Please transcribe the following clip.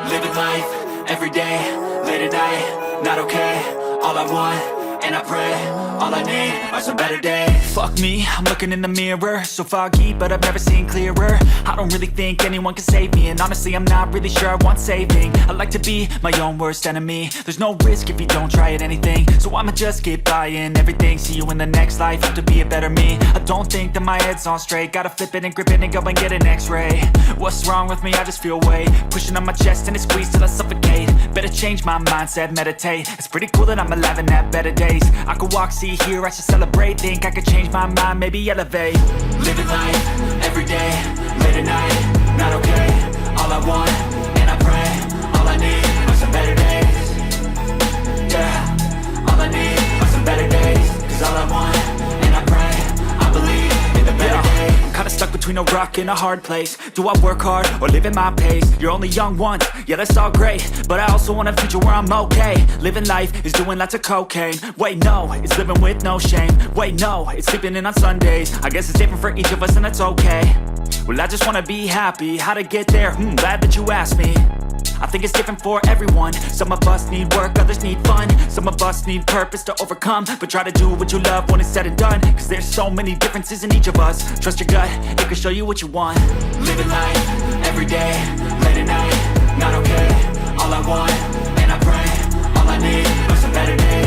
Living life, everyday, late at night, not okay. All I want, and I pray, all I need are some better days. Fuck me, I'm looking in the mirror, so foggy, but I've never seen clearer. I don't really think anyone can save me, and honestly I'm not really sure I want saving. I like to be my own worst enemy. There's no risk if you don't try at anything, so I'ma just get buying everything. See you in the next life, have to be a better me. I don't think that my head's on straight, gotta flip it and grip it and go and get an x-ray. What's wrong with me? I just feel weight pushing on my chest and it squeezes till I suffocate. Better change my mindset, meditate. It's pretty cool that I'm alive and have better days. I could walk, see, hear, I should celebrate. Think I could change my mind, maybe elevate. Living life, everyday, late at night, not okay. All I want, and I pray, all I need are some better days. Yeah, all I need are some better days. Cause all I want, and I pray, I believe in the better days. I'm kinda stuck between a rock and a hard place. Do I work hard or live at my pace? You're only young once, yeah that's all great, but I also want a future where I'm okay. Living life is doing lots of cocaine. Wait no, it's living with no shame. Wait no, it's sleeping in on Sundays. I guess it's different for each of us and that's okay. Well I just wanna be happy, how to get there? Glad that you asked me. I think it's different for everyone. Some of us need work, others need fun. Some of us need purpose to overcome. But try to do what you love when it's said and done. Cause there's so many differences in each of us. Trust your gut, it can show you what you want. Living life, everyday, late at night, not okay. All I want, and I pray, all I need are some better days.